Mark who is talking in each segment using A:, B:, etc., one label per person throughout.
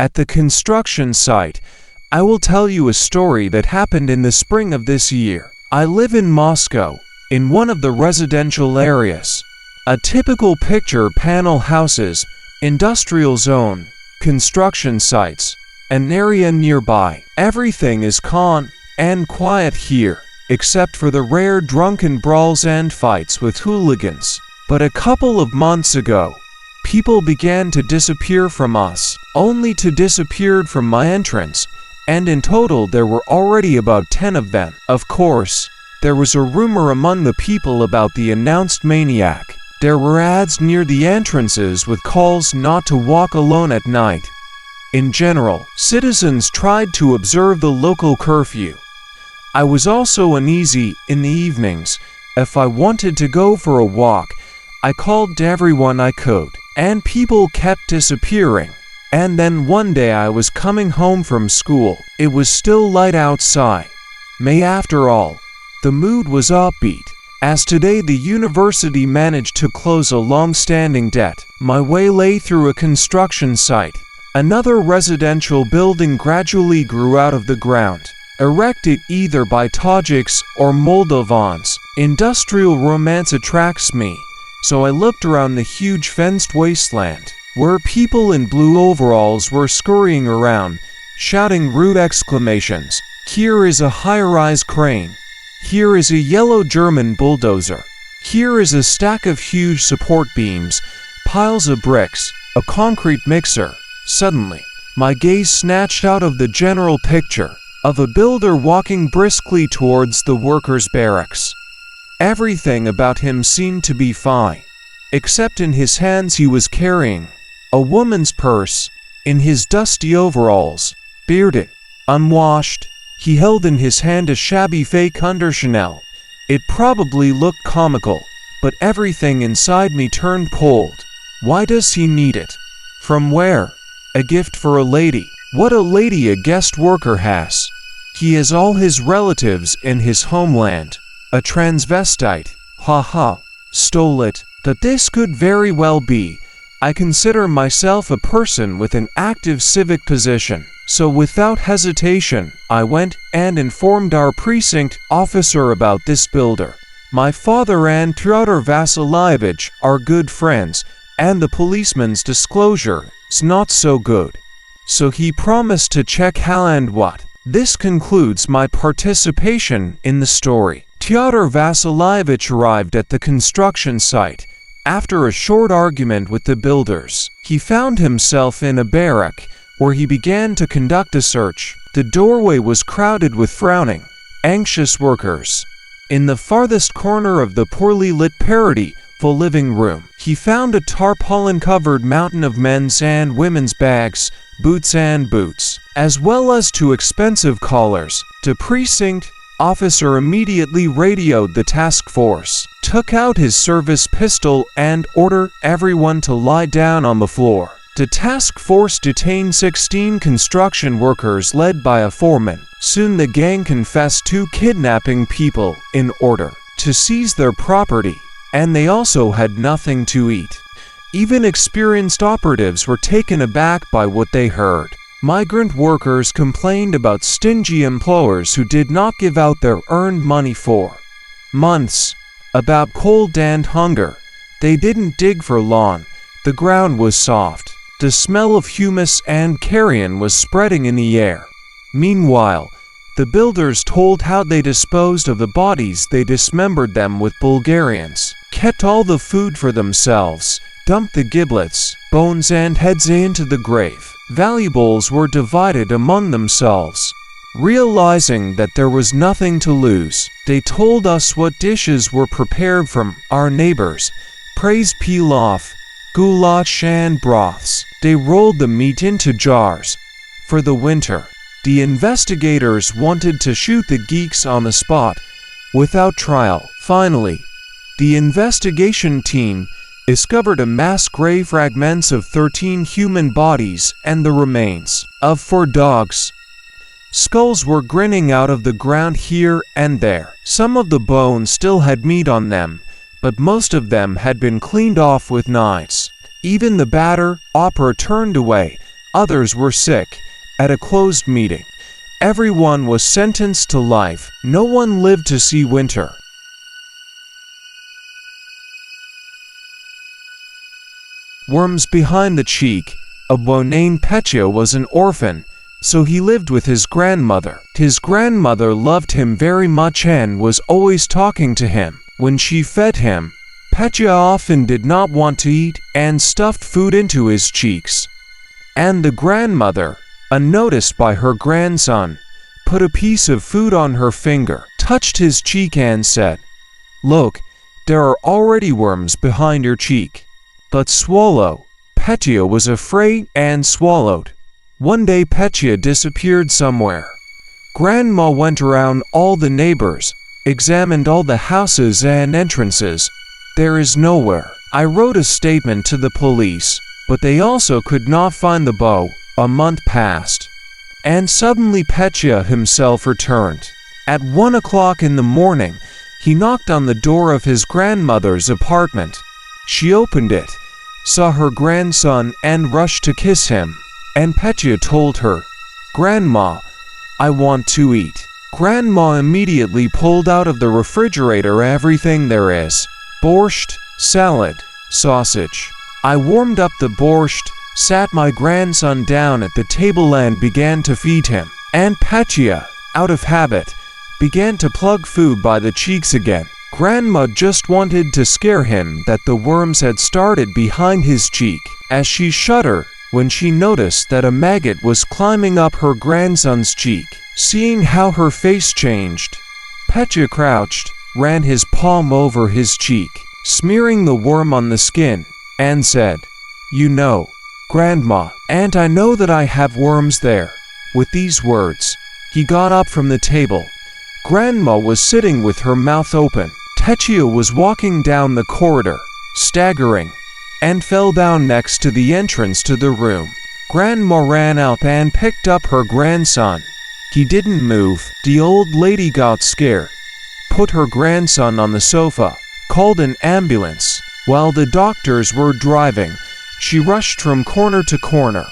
A: At the construction site, I will tell you a story that happened in the spring of this year. I live in Moscow, in one of the residential areas. A typical picture: panel houses, industrial zone, construction sites, an area nearby. Everything is calm and quiet here, except for the rare drunken brawls and fights with hooligans. But a couple of months ago, people began to disappear from us, only to disappear from my entrance, and in total there were already about 10 of them. Of course, there was a rumor among the people about the announced maniac. There were ads near the entrances with calls not to walk alone at night. In general, citizens tried to observe the local curfew. I was also uneasy in the evenings. If I wanted to go for a walk, I called everyone I could, and people kept disappearing. And then one day I was coming home from school. It was still light outside. May after all, the mood was upbeat. As today the university managed to close a long-standing debt, my way lay through a construction site. Another residential building gradually grew out of the ground, erected either by Tajiks or Moldovans. Industrial romance attracts me, so I looked around the huge fenced wasteland, where people in blue overalls were scurrying around, shouting rude exclamations. Here is a high-rise crane. Here is a yellow German bulldozer. Here is a stack of huge support beams, piles of bricks, a concrete mixer. Suddenly, my gaze snatched out of the general picture of a builder walking briskly towards the workers' barracks. Everything about him seemed to be fine, except in his hands he was carrying a woman's purse. In his dusty overalls, bearded, unwashed, he held in his hand a shabby fake under Chanel. It probably looked comical, but everything inside me turned cold. Why does he need it? From where? A gift for a lady. What a lady a guest worker has. He has all his relatives in his homeland. A transvestite. Ha. Stole it. That this could very well be. I consider myself a person with an active civic position. So without hesitation, I went and informed our precinct officer about this builder. My father and Pyotr Vasilievich are good friends, and the policeman's disclosure is not so good. So he promised to check how and what. This concludes my participation in the story. Pyotr Vasilievich arrived at the construction site. After a short argument with the builders, he found himself in a barrack, where he began to conduct a search. The doorway was crowded with frowning, anxious workers. In the farthest corner of the poorly lit full living room, he found a tarpaulin-covered mountain of men's and women's bags, boots, as well as 2 expensive collars. The precinct officer immediately radioed the task force, took out his service pistol, and ordered everyone to lie down on the floor. The task force detained 16 construction workers led by a foreman. Soon the gang confessed to kidnapping people in order to seize their property, and they also had nothing to eat. Even experienced operatives were taken aback by what they heard. Migrant workers complained about stingy employers who did not give out their earned money for months, about cold and hunger. They didn't dig for long. The ground was soft. The smell of humus and carrion was spreading in the air. Meanwhile, the builders told how they disposed of the bodies. They dismembered them with Bulgarians, kept all the food for themselves, dumped the giblets, bones, and heads into the grave. Valuables were divided among themselves. Realizing that there was nothing to lose, they told us what dishes were prepared from our neighbors. Praised pilaf, goulash, and broths. They rolled the meat into jars. For the winter, the investigators wanted to shoot the geeks on the spot, without trial. Finally, the investigation team discovered a mass grave fragments of 13 human bodies and the remains of 4 dogs. Skulls were grinning out of the ground here and there. Some of the bones still had meat on them, but most of them had been cleaned off with knives. Even the batter opera turned away. Others were sick. At a closed meeting, everyone was sentenced to life. No one lived to see winter. Worms behind the cheek. A boy named Petya was an orphan, so he lived with his grandmother. His grandmother loved him very much and was always talking to him. When she fed him, Petya often did not want to eat and stuffed food into his cheeks. And the grandmother, unnoticed by her grandson, put a piece of food on her finger, touched his cheek and said, "Look, there are already worms behind your cheek. But swallow." Petya was afraid and swallowed. One day Petya disappeared somewhere. Grandma went around all the neighbors, examined all the houses and entrances. There is nowhere. I wrote a statement to the police, but they also could not find the boy. A month passed, and suddenly Petya himself returned. At 1 o'clock in the morning, he knocked on the door of his grandmother's apartment. She opened it, saw her grandson and rushed to kiss him. And Petya told her, "Grandma, I want to eat." Grandma immediately pulled out of the refrigerator everything there is: borscht, salad, sausage. I warmed up the borscht, sat my grandson down at the table and began to feed him. And Petya, out of habit, began to plug food by the cheeks again. Grandma just wanted to scare him that the worms had started behind his cheek. As she shuddered when she noticed that a maggot was climbing up her grandson's cheek. Seeing how her face changed, Petya crouched, ran his palm over his cheek, smearing the worm on the skin, and said, "You know, Grandma, and I know that I have worms there." With these words, he got up from the table. Grandma was sitting with her mouth open. Petya was walking down the corridor, staggering, and fell down next to the entrance to the room. Grandma ran out and picked up her grandson. He didn't move. The old lady got scared, put her grandson on the sofa, called an ambulance. While the doctors were driving, she rushed from corner to corner,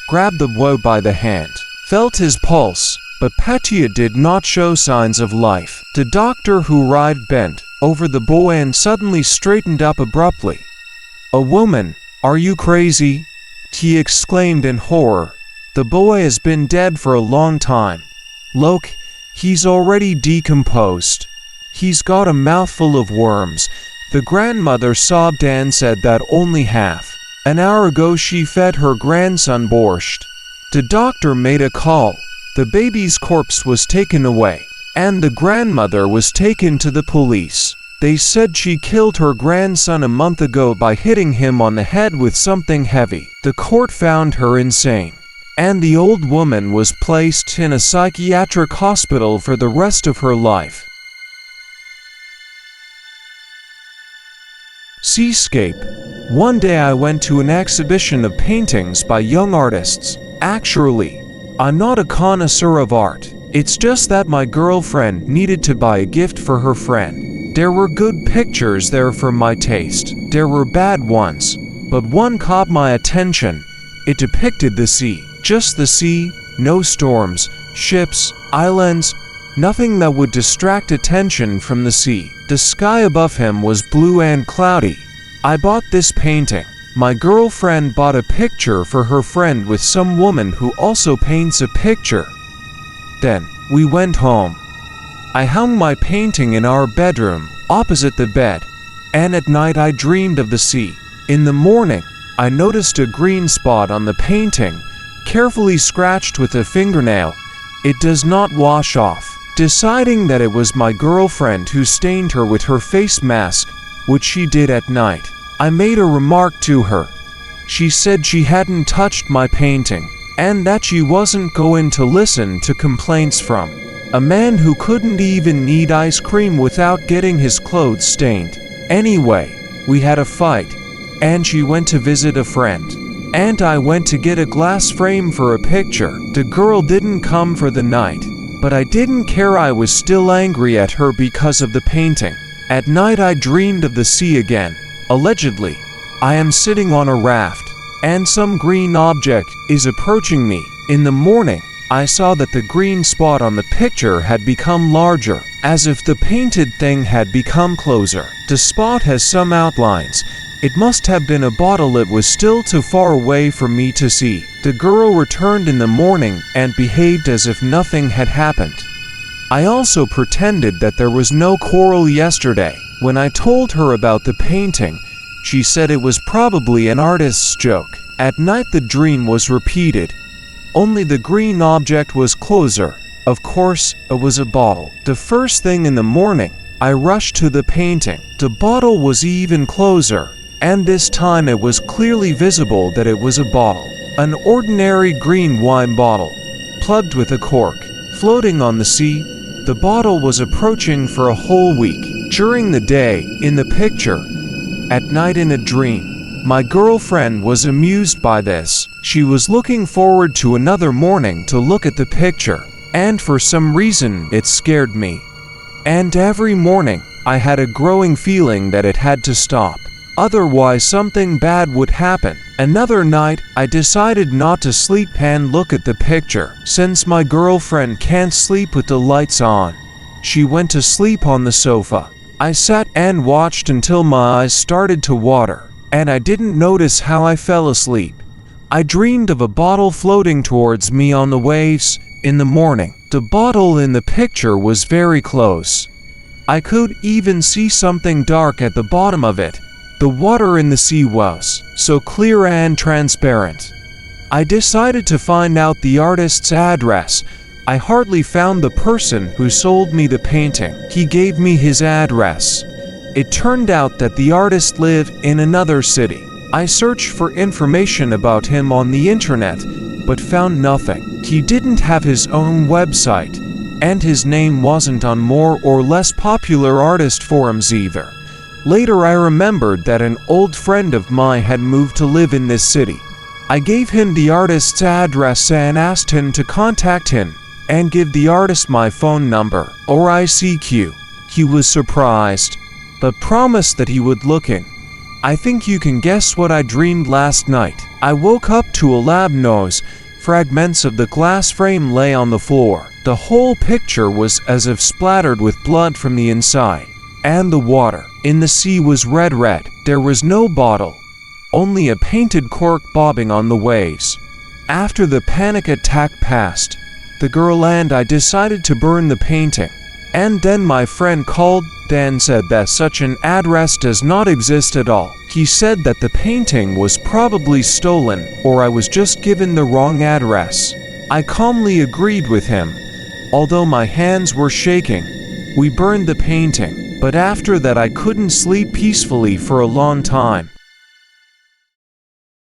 A: grabbed the boy by the hand, felt his pulse, but Petya did not show signs of life. The doctor who arrived bent over the boy and suddenly straightened up abruptly. "A woman, are you crazy?" he exclaimed in horror. "The boy has been dead for a long time. Look, he's already decomposed. He's got a mouthful of worms." The grandmother sobbed and said that only half an hour ago she fed her grandson borscht. The doctor made a call. The baby's corpse was taken away, and the grandmother was taken to the police. They said she killed her grandson a month ago by hitting him on the head with something heavy. The court found her insane, and the old woman was placed in a psychiatric hospital for the rest of her life. Seascape. One day I went to an exhibition of paintings by young artists. Actually, I'm not a connoisseur of art. It's just that my girlfriend needed to buy a gift for her friend. There were good pictures there for my taste. There were bad ones, but one caught my attention. It depicted the sea. Just the sea, no storms, ships, islands, nothing that would distract attention from the sea. The sky above him was blue and cloudy. I bought this painting. My girlfriend bought a picture for her friend with some woman who also paints a picture. Then, we went home. I hung my painting in our bedroom, opposite the bed, and at night I dreamed of the sea. In the morning, I noticed a green spot on the painting, carefully scratched with a fingernail. It does not wash off. Deciding that it was my girlfriend who stained her with her face mask, which she did at night, I made a remark to her. She said she hadn't touched my painting, and that she wasn't going to listen to complaints from a man who couldn't even eat ice cream without getting his clothes stained. Anyway, we had a fight, and she went to visit a friend, and I went to get a glass frame for a picture. The girl didn't come for the night, but I didn't care. I was still angry at her because of the painting. At night I dreamed of the sea again. Allegedly, I am sitting on a raft, and some green object is approaching me. In the morning, I saw that the green spot on the picture had become larger, as if the painted thing had become closer. The spot has some outlines. It must have been a bottle. It was still too far away for me to see. The girl returned in the morning and behaved as if nothing had happened. I also pretended that there was no quarrel yesterday. When I told her about the painting, she said it was probably an artist's joke. At night the dream was repeated, only the green object was closer. Of course, it was a bottle. The first thing in the morning, I rushed to the painting. The bottle was even closer, and this time it was clearly visible that it was a bottle. An ordinary green wine bottle, plugged with a cork, floating on the sea. The bottle was approaching for a whole week. During the day, in the picture. At night in a dream. My girlfriend was amused by this. She was looking forward to another morning to look at the picture, and for some reason it scared me. And every morning, I had a growing feeling that it had to stop. Otherwise something bad would happen. Another night, I decided not to sleep and look at the picture. Since my girlfriend can't sleep with the lights on, she went to sleep on the sofa. I sat and watched until my eyes started to water, and I didn't notice how I fell asleep. I dreamed of a bottle floating towards me on the waves. In the morning, the bottle in the picture was very close. I could even see something dark at the bottom of it. The water in the sea was so clear and transparent. I decided to find out the artist's address. I hardly found the person who sold me the painting. He gave me his address. It turned out that the artist lived in another city. I searched for information about him on the internet, but found nothing. He didn't have his own website, and his name wasn't on more or less popular artist forums either. Later I remembered that an old friend of mine had moved to live in this city. I gave him the artist's address and asked him to contact him and give the artist my phone number or ICQ. He was surprised, but promised that he would look in. I think you can guess what I dreamed last night. I woke up to a loud noise. Fragments of the glass frame lay on the floor. The whole picture was as if splattered with blood from the inside. And the water in the sea was red. There was no bottle, only a painted cork bobbing on the waves. After the panic attack passed, the girl and I decided to burn the painting. And then my friend called and said that such an address does not exist at all. He said that the painting was probably stolen, or I was just given the wrong address. I calmly agreed with him, although my hands were shaking. We burned the painting, but after that I couldn't sleep peacefully for a long time.